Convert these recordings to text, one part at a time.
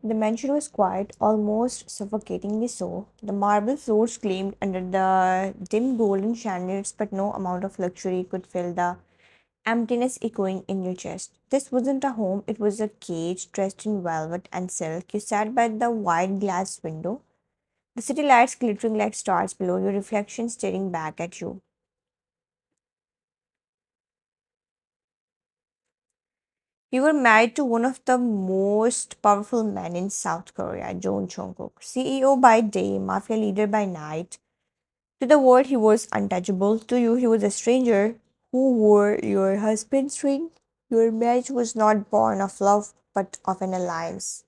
The mansion was quiet, almost suffocatingly so. The marble floors gleamed under the dim golden chandeliers, but no amount of luxury could fill the emptiness echoing in your chest. This wasn't a home, it was a cage dressed in velvet and silk. You sat by the wide glass window, the city lights glittering like stars below, your reflection staring back at you. You were married to one of the most powerful men in South Korea, Jungkook, CEO by day, mafia leader by night. To the world, he was untouchable. To you, he was a stranger who wore your husband's ring. Your marriage was not born of love, but of an alliance.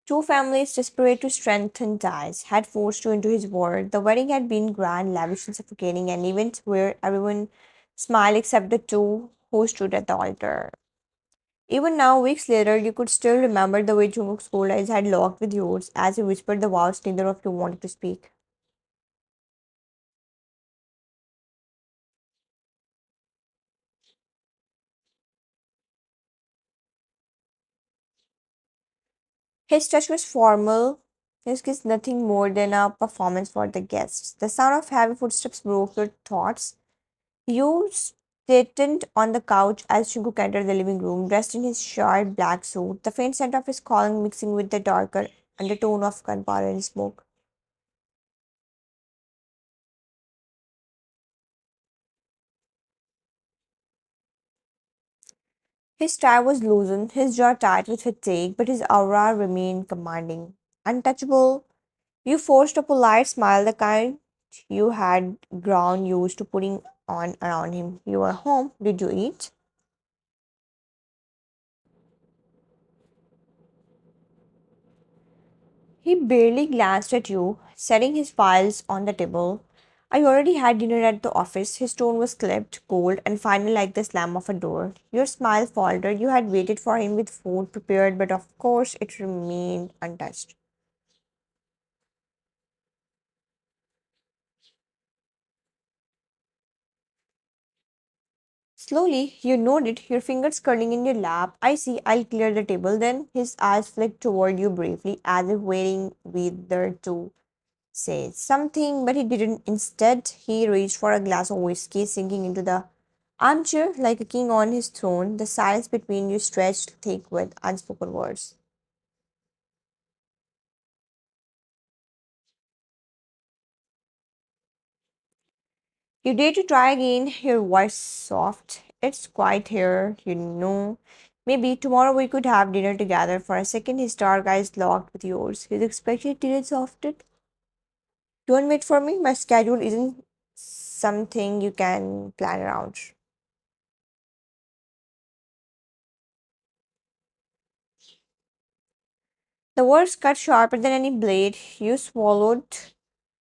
Two families desperate to strengthen ties had forced you into his world. The wedding had been grand, lavish, and suffocating, an event where everyone smiled except the two who stood at the altar. Even now, weeks later, you could still remember the way Jungkook's cold eyes had locked with yours as he whispered the vows neither of you wanted to speak. His touch was formal, his kiss nothing more than a performance for the guests. The sound of heavy footsteps broke your thoughts. You straightened on the couch as Jungkook entered the living room, dressed in his short black suit, the faint scent of his cologne mixing with the darker undertone of gunpowder and smoke. His tie was loosened, his jaw tight with fatigue, but his aura remained commanding. Untouchable, you forced a polite smile, the kind you had grown used to putting on around him. You were home. Did you eat? He barely glanced at you, setting his files on the table. I already had dinner at the office. His tone was clipped, cold, and final like the slam of a door. Your smile faltered. You had waited for him with food prepared, but of course it remained untouched. Slowly, you nodded, your fingers curling in your lap. I see, I'll clear the table. Then his eyes flicked toward you briefly, as if waiting whether to say something, but he didn't. Instead, he reached for a glass of whiskey, sinking into the armchair like a king on his throne. The silence between you stretched thick with unspoken words. You dare to try again, your voice soft. It's quiet here, you know. Maybe tomorrow we could have dinner together. For a second, his dark eyes locked with yours. His expected tears softened. Don't wait for me. My schedule isn't something you can plan around. The words cut sharper than any blade. You swallowed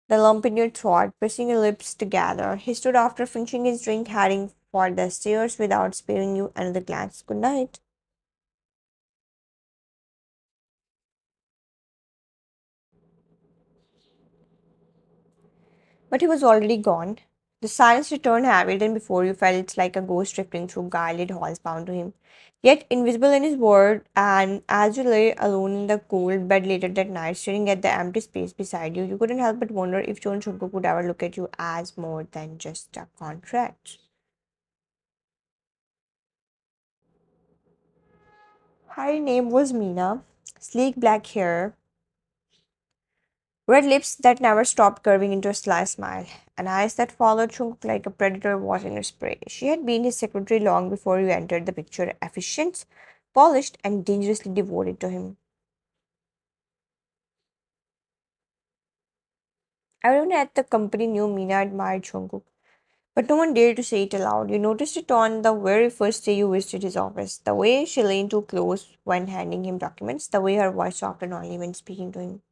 the lump in your throat, pressing your lips together. He stood after finishing his drink, heading for the stairs without sparing you another glance. Good night. But he was already gone. The silence returned heavier than before. You felt like a ghost drifting through guided halls bound to him, yet invisible in his world. And as you lay alone in the cold bed later that night, staring at the empty space beside you, you couldn't help but wonder if John Chunko could ever look at you as more than just a contract. Her name was Minah, sleek black hair, red lips that never stopped curving into a sly smile, and eyes that followed Chung like a predator watching its prey. She had been his secretary long before you entered the picture, efficient, polished, and dangerously devoted to him. Everyone at the company knew Meena admired Jungkook, but no one dared to say it aloud. You noticed it on the very first day you visited his office. The way she leaned too close when handing him documents, the way her voice softened only when speaking to him.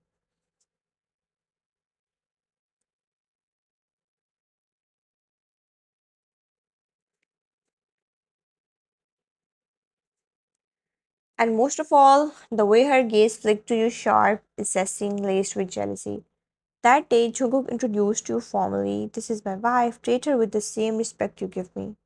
And most of all, the way her gaze flicked to you sharp, assessing, laced with jealousy. That day, Jungkook introduced you formally. This is my wife. Treat her with the same respect you give me.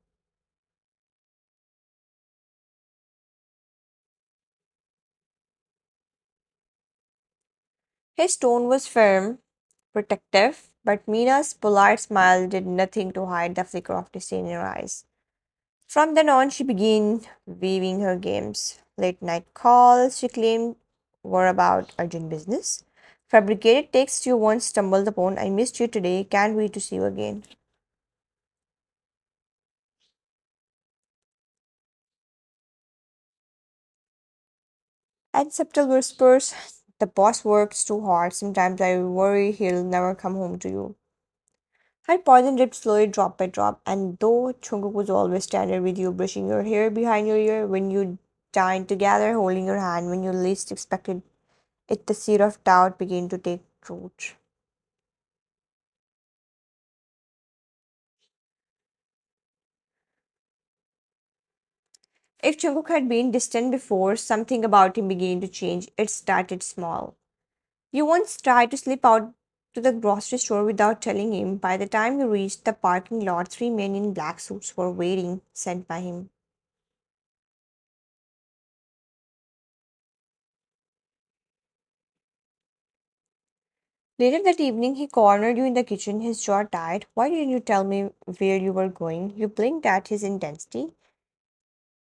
His tone was firm, protective, but Mina's polite smile did nothing to hide the flicker of disdain in her eyes. From then on, she began weaving her games. Late night calls, she claimed, were about urgent business. Fabricated texts you once stumbled upon. I missed you today. Can't wait to see you again. And subtle whispers. The boss works too hard. Sometimes I worry he'll never come home to you. Her poison dripped slowly drop by drop, and though Jungkook was always standing with you, brushing your hair behind your ear when you dined together, holding your hand when you least expected it, the seed of doubt began to take root. If Jungkook had been distant before, something about him began to change. It started small. You once tried to slip out to the grocery store without telling him. By the time you reached the parking lot, three men in black suits were waiting, sent by him. Later that evening, he cornered you in the kitchen, his jaw tight. Why didn't you tell me where you were going? You blinked at his intensity.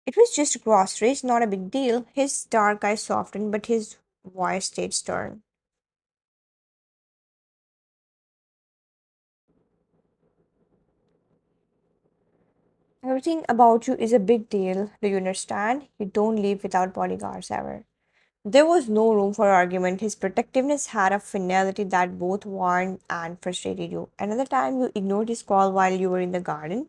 It was just groceries, not a big deal. His dark eyes softened, but his voice stayed stern. Everything about you is a big deal. Do you understand? You don't leave without bodyguards ever. There was no room for argument. His protectiveness had a finality that both warned and frustrated you. Another time you ignored his call while you were in the garden.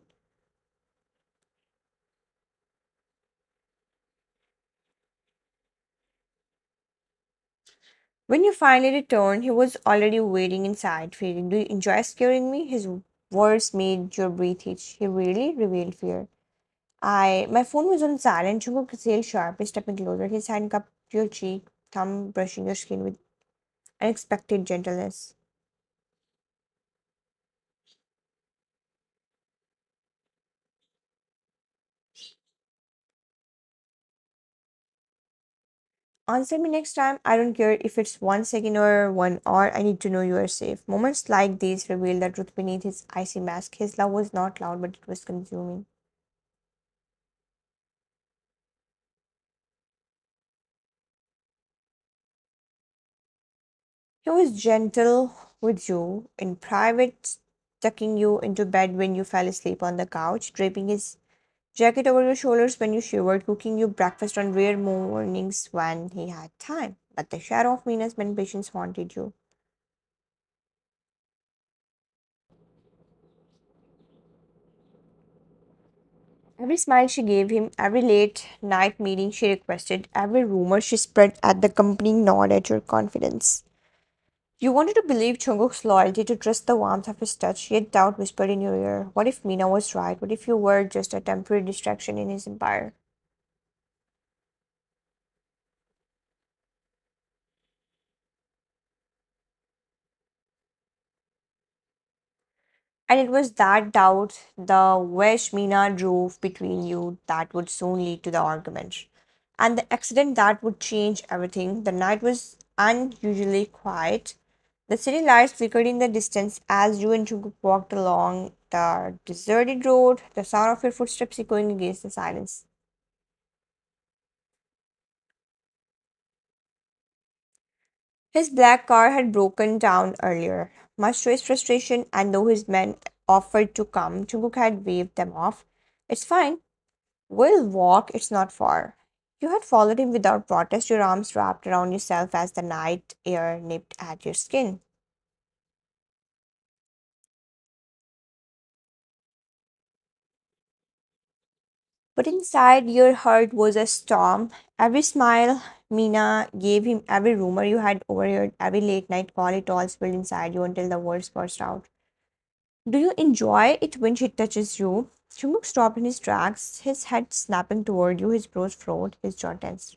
When you finally returned, he was already waiting inside, feeling, do you enjoy scaring me? His words made your breath hitch. He really revealed fear. My phone was on silent. Jungkook exhaled sharply, stepping closer. His hand cupped your cheek, thumb brushing your skin with unexpected gentleness. Answer me next time. I don't care if it's 1 second or 1 hour. I need to know you are safe. Moments like these reveal the truth beneath his icy mask. His love was not loud, but it was consuming. He was gentle with you in private, tucking you into bed when you fell asleep on the couch, draping his jacket over your shoulders when you shivered, cooking you breakfast on rare mornings when he had time. But the shadow of Mina's patience haunted you. Every smile she gave him, every late night meeting she requested, every rumor she spread at the accompanying nod at your confidence. You wanted to believe Chunguk's loyalty, to trust the warmth of his touch, yet doubt whispered in your ear. What if Mina was right? What if you were just a temporary distraction in his empire? And it was that doubt, the wedge Mina drove between you, that would soon lead to the argument. And the accident that would change everything. The night was unusually quiet. The city lights flickered in the distance as you and Jungkook walked along the deserted road, the sound of your footsteps echoing against the silence. His black car had broken down earlier, much to his frustration, and though his men offered to come, Jungkook had waved them off. It's fine. We'll walk, it's not far. You had followed him without protest, your arms wrapped around yourself as the night air nipped at your skin. But inside your heart was a storm. Every smile Mina gave him, every rumor you had overheard, every late night call, it all spilled inside you until the words burst out. Do you enjoy it when she touches you? Chumuk stopped in his tracks, his head snapping toward you, his brows furrowed, his jaw tense.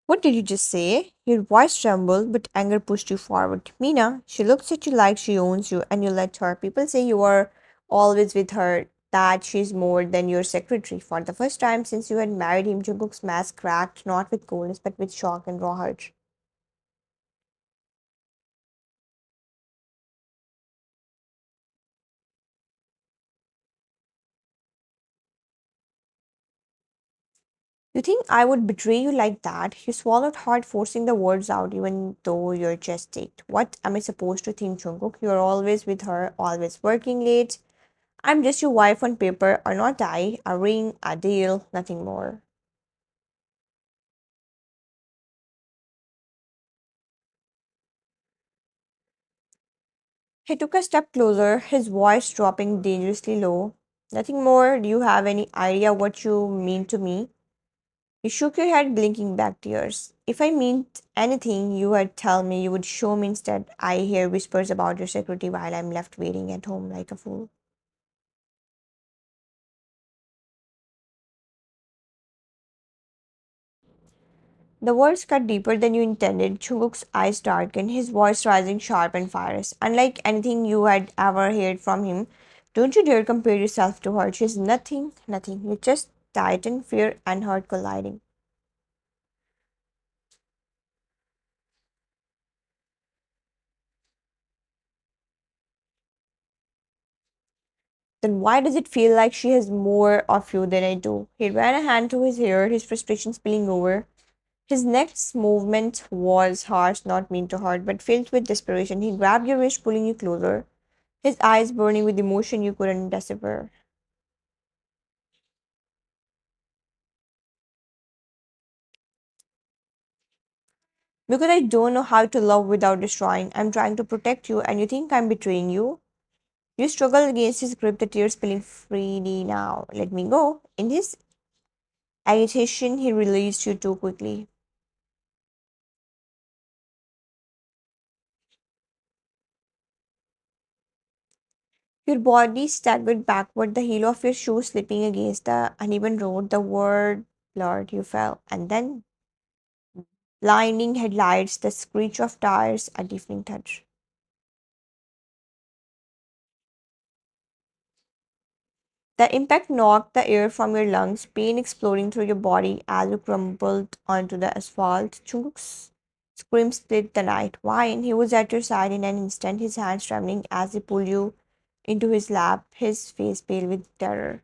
What did you just say? Your voice trembled, but anger pushed you forward. Mina, she looks at you like she owns you, and you let her. People say you are always with her. that she's more than your secretary. For the first time since you had married him, Jungkook's mask cracked not with coldness but with shock and raw hurt. You think I would betray you like that? You swallowed hard, forcing the words out even though your chest ached. What am I supposed to think, Jungkook? You're always with her, always working late. I'm just your wife on paper, or not I. A ring, a deal, nothing more. He took a step closer, his voice dropping dangerously low. Nothing more. Do you have any idea what you mean to me? You shook your head, blinking back tears. If I meant anything you had tell me, you would show me instead. I hear whispers about your security while I'm left waiting at home like a fool. The words cut deeper than you intended. Chunguk's eyes darkened, his voice rising sharp and fierce. Unlike anything you had ever heard from him, don't you dare compare yourself to her. She's nothing, nothing. You just tighten, fear, and hurt colliding. Then why does it feel like she has more of you than I do? He ran a hand through his hair, his frustration spilling over. His next movement was harsh, not mean to hurt, but filled with desperation. He grabbed your wrist, pulling you closer, his eyes burning with emotion you couldn't decipher. Because I don't know how to love without destroying. I'm trying to protect you, and you think I'm betraying you? You struggle against his grip, the tears spilling freely now. Let me go. In his agitation, he released you too quickly. Your body staggered backward, the heel of your shoe slipping against the uneven road. The word blurred, you fell. And then, blinding headlights, the screech of tires, a deafening touch. The impact knocked the air from your lungs, pain exploding through your body as you crumpled onto the asphalt. Chunguk's scream split the night. Wine, he was at your side in an instant, his hands trembling as he pulled you into his lap, his face pale with terror.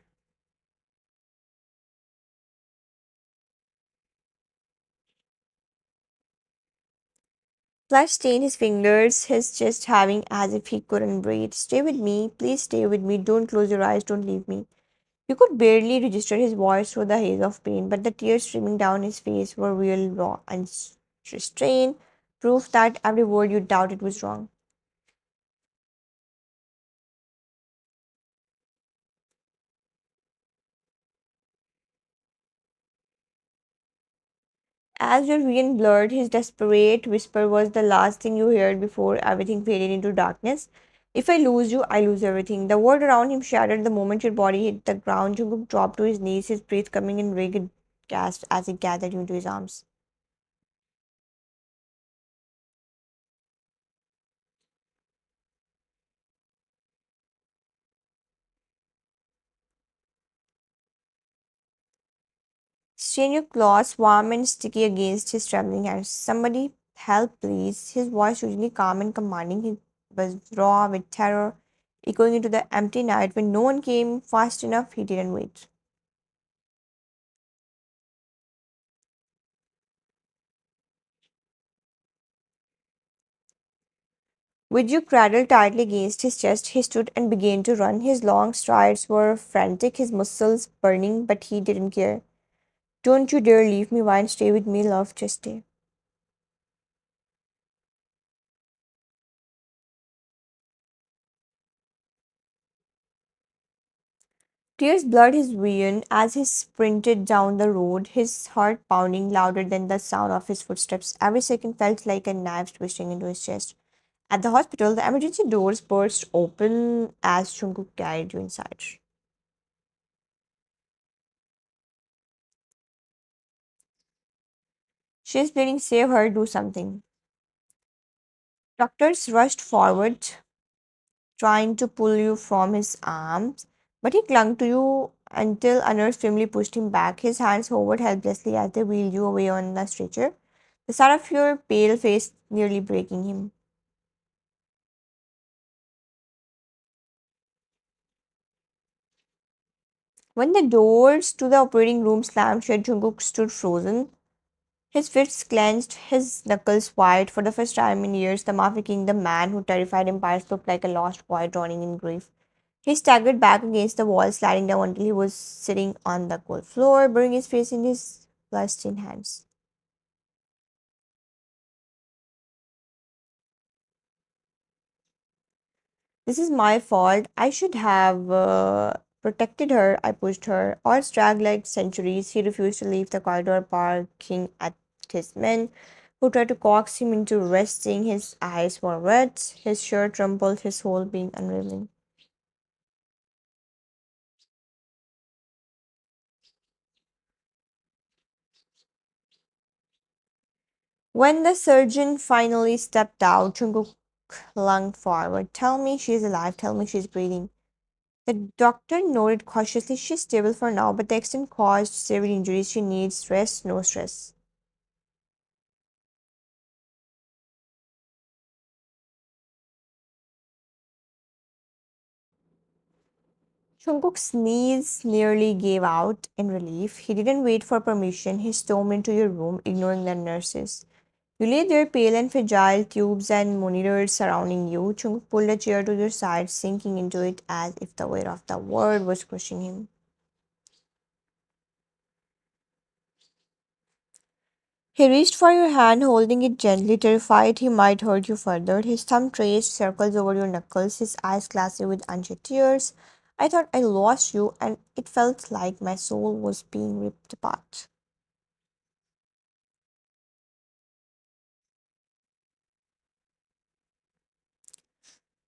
Blood stained his fingers, his chest heaving as if he couldn't breathe. Stay with me, please stay with me. Don't close your eyes, don't leave me. You could barely register his voice through the haze of pain, but the tears streaming down his face were real, raw, and restrained, proof that every word you doubted was wrong. As your vision blurred, his desperate whisper was the last thing you heard before everything faded into darkness. If I lose you, I lose everything. The world around him shattered the moment your body hit the ground. Jungkook dropped to his knees, his breath coming in ragged gasps as he gathered you into his arms. Strain your claws, warm and sticky against his trembling hands. Somebody help, please. His voice, usually calm and commanding, was raw with terror, echoing into the empty night. When no one came fast enough, he didn't wait. With you cradled tightly against his chest, he stood and began to run. His long strides were frantic, his muscles burning, but he didn't care. Don't you dare leave me, Wine. Stay with me, love. Just stay. Tears blurred his vision as he sprinted down the road, his heart pounding louder than the sound of his footsteps. Every second felt like a knife twisting into his chest. At the hospital, the emergency doors burst open as Jungkook carried you inside. She's bleeding, save her, do something. Doctors rushed forward, trying to pull you from his arms, But he clung to you until a nurse firmly pushed him back. His hands hovered helplessly as they wheeled you away on the stretcher, the sight of your pale face nearly breaking him. When the doors to the operating room slammed shut, Jungkook stood frozen, his fists clenched, his knuckles white. For the first time in years, the Mafia King, the man who terrified empires, looked like a lost boy drowning in grief. He staggered back against the wall, sliding down until he was sitting on the cold floor, burying his face in his bloodstained hands. This is my fault. I should have protected her. I pushed her. Odds dragged like centuries. He refused to leave the corridor, barking at his men, who tried to coax him into resting. His eyes were red, his shirt rumpled, his whole being unraveling. When the surgeon finally stepped out, Jungkook lunged forward. Tell me she's alive. Tell me she's breathing. The doctor nodded cautiously. She's stable for now, but the accident caused severe injuries. She needs rest, no stress. Jungkook's sneeze nearly gave out in relief. He didn't wait for permission. He stormed into your room, ignoring the nurses. You lay there pale and fragile, tubes and monitors surrounding you. Jungkook pulled a chair to your side, sinking into it as if the weight of the world was crushing him. He reached for your hand, holding it gently, terrified he might hurt you further. His thumb traced circles over your knuckles, his eyes glassy with unshed tears. I thought I lost you, and it felt like my soul was being ripped apart.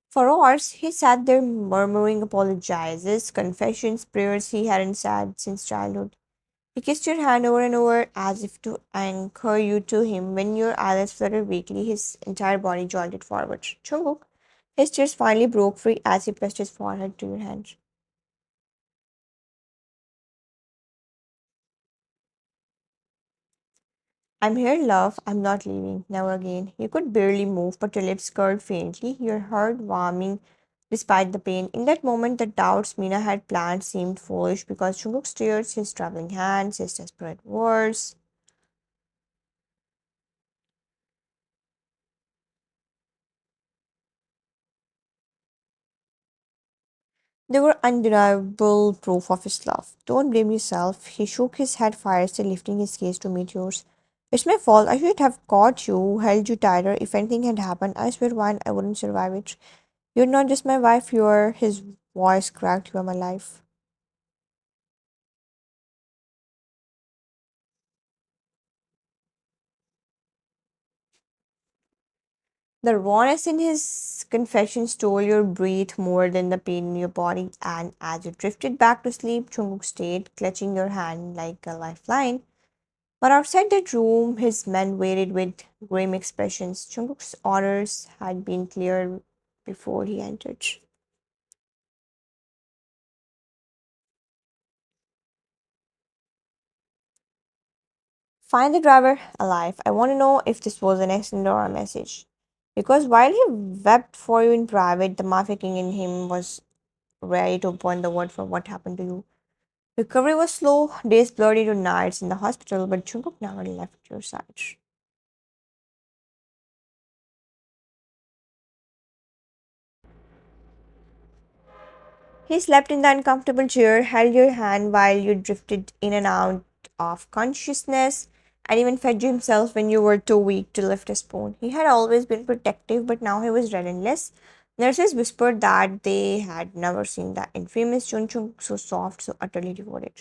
For hours, he sat there murmuring apologizes, confessions, prayers he hadn't said since childhood. He kissed your hand over and over as if to anchor you to him. When your eyelids fluttered weakly, his entire body jolted forward. Chunguk, his tears finally broke free as he pressed his forehead to your hand. I'm here, love. I'm not leaving. Never again. You could barely move, but your lips curled faintly, your heart warming despite the pain. In that moment, the doubts Mina had planned seemed foolish because Chunguk's tears, his trembling hands, his desperate words, they were undeniable proof of his love. Don't blame yourself. He shook his head fiercely, lifting his gaze to meet yours. It's my fault. I should have caught you, held you tighter. If anything had happened, I swear one, I wouldn't survive it. You're not just my wife, you're his voice cracked, you are my life. The rawness in his confession stole your breath more than the pain in your body, and as you drifted back to sleep, Chunguk stayed, clutching your hand like a lifeline. But outside that room, his men waited with grim expressions. Jungkook's orders had been clear before he entered. Find the driver alive. I want to know if this was an accident or a message. Because while he wept for you in private, the mafia king in him was ready to open the word for what happened to you. Recovery was slow, days blurred into nights in the hospital, but Jungkook never left your side. He slept in the uncomfortable chair, held your hand while you drifted in and out of consciousness, and even fed you himself when you were too weak to lift a spoon. He had always been protective, but now he was relentless. Nurses whispered that they had never seen the infamous Chun Chung so soft, so utterly devoted.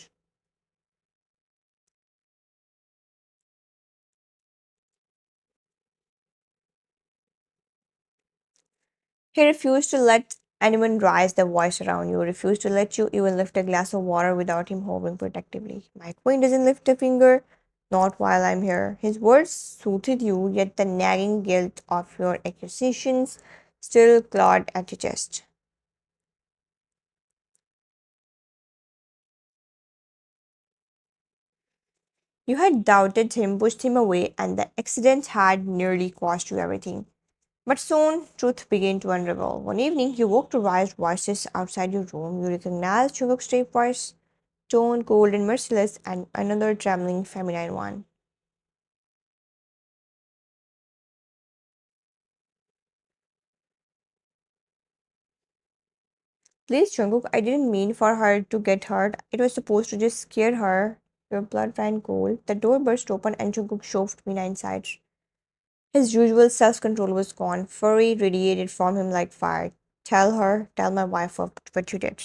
He refused to let anyone raise their voice around you, refused to let you even lift a glass of water without him hovering protectively. My queen doesn't lift a finger, not while I'm here. His words soothed you, yet the nagging guilt of your accusations still clawed at your chest. You had doubted him, pushed him away, and the accident had nearly cost you everything. But soon, truth began to unravel. One evening, you woke to raised voices outside your room. You recognized Jungkook's deep voice, tone cold and merciless, and another trembling feminine one. Please, Jungkook, I didn't mean for her to get hurt. It was supposed to just scare her. Your blood ran cold. The door burst open and Jungkook shoved Minah inside. His usual self-control was gone. Fury radiated from him like fire. Tell her, tell my wife what you did.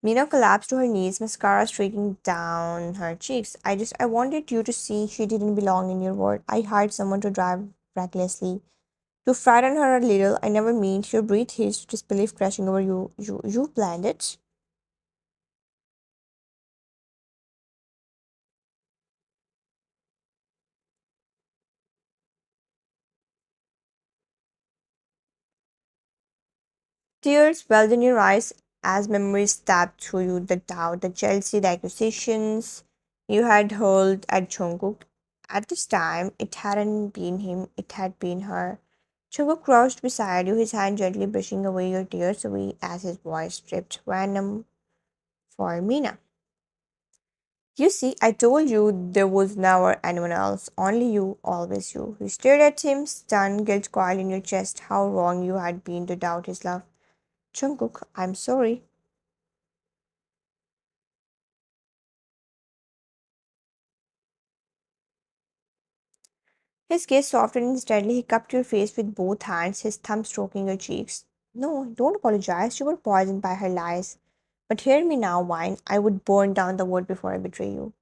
Mina collapsed to her knees, mascara streaking down her cheeks. I wanted you to see she didn't belong in your world. I hired someone to drive recklessly. To frighten her a little, I never meant your breathe his disbelief crashing over you. You planned it. Tears welled in your eyes as memories stabbed through you the doubt, the jealousy, the accusations you had hurled at Jungkook. At this time, it hadn't been him, it had been her. Jungkook crouched beside you, his hand gently brushing away your tears away as his voice dripped random for Mina. You see, I told you there was never anyone else, only you, always you. You stared at him, stunned, guilt coiled in your chest, how wrong you had been to doubt his love. Jungkook, I'm sorry. His gaze softened instantly. He cupped your face with both hands, his thumb stroking your cheeks. No, don't apologize. You were poisoned by her lies. But hear me now, Wine. I would burn down the world before I betray you.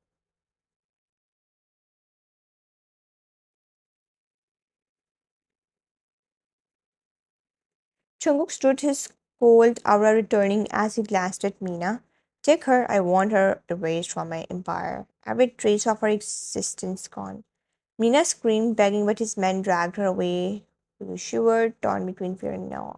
Jungkook stood, his cold aura returning as he glanced at Mina. Take her. I want her erased from my empire. Every trace of her existence gone. Mina screamed, begging, but his men dragged her away. You shivered, torn between fear and awe.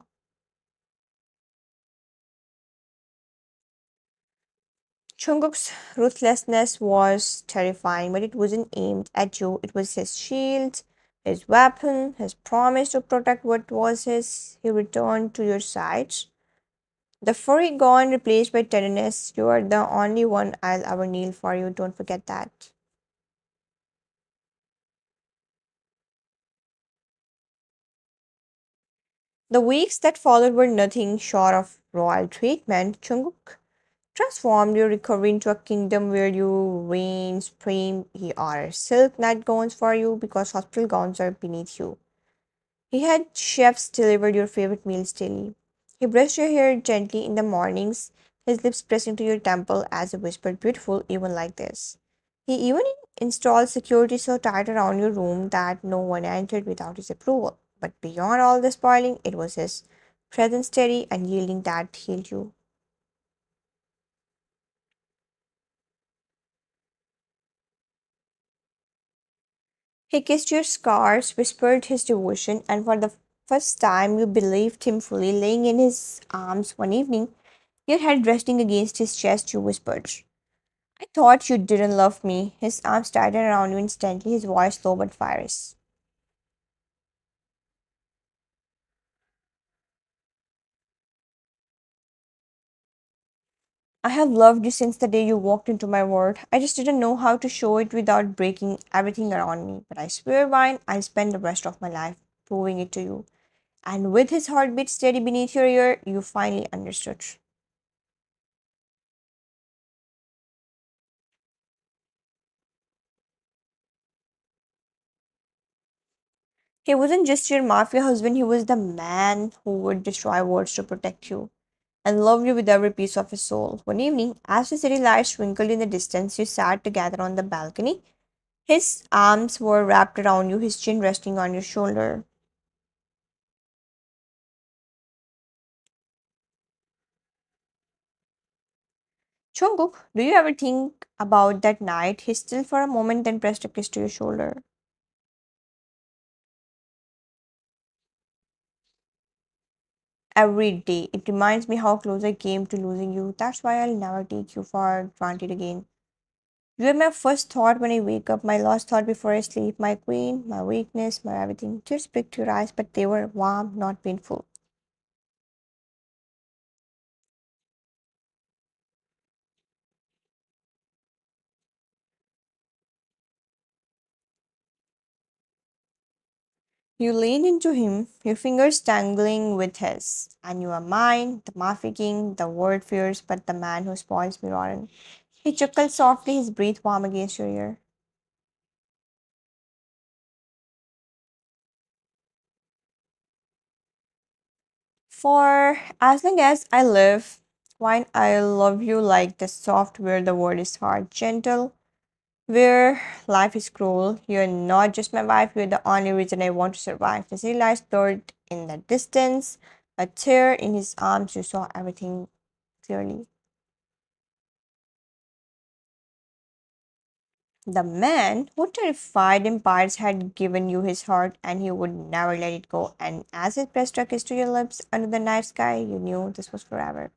Jungkook's ruthlessness was terrifying, but it wasn't aimed at you. It was his shield, his weapon, his promise to protect what was his. He returned to your side. The fury gone, replaced by tenderness. You are the only one I'll ever kneel for you. Don't forget that. The weeks that followed were nothing short of royal treatment. Jungkook transformed your recovery into a kingdom where you reign supreme. He orders silk nightgowns for you because hospital gowns are beneath you. He had chefs deliver your favorite meals daily. He brushed your hair gently in the mornings, his lips pressing to your temple as he whispered, beautiful, even like this. He even installed security so tight around your room that no one entered without his approval. But beyond all the spoiling, it was his presence steady and yielding that healed you. He kissed your scars, whispered his devotion, and for the first time you believed him fully, laying in his arms one evening, your head resting against his chest, you whispered, I thought you didn't love me. His arms tightened around you instantly, his voice low but fierce. I have loved you since the day you walked into my world. I just didn't know how to show it without breaking everything around me. But I swear, Vine, I'll spend the rest of my life proving it to you. And with his heartbeat steady beneath your ear, you finally understood. He wasn't just your mafia husband, he was the man who would destroy worlds to protect you and love you with every piece of his soul. One evening, as the city lights twinkled in the distance, you sat together on the balcony. His arms were wrapped around you, his chin resting on your shoulder. Jungkook, do you ever think about that night? He still for a moment, then pressed a kiss to your shoulder. every day. It reminds me how close I came to losing you. That's why I'll never take you for granted again. You are my first thought when I wake up, my last thought before I sleep, my queen, my weakness, my everything. Just picked your eyes, but they were warm, not painful. You leaned into him, your fingers tangling with his, and you are mine, the mafficking, the word fierce, but the man who spoils me rotten. He chuckled softly, his breath warm against your ear. For as long as I live, wine, I love you like the soft where the word is hard, gentle, where life is cruel. You're not just my wife, you're the only reason I want to survive. The city lights blurred in the distance, a tear in his arms, you saw everything clearly. The man who terrified empires had given you his heart and he would never let it go. And as his breath struck his to your lips under the night sky, you knew this was forever.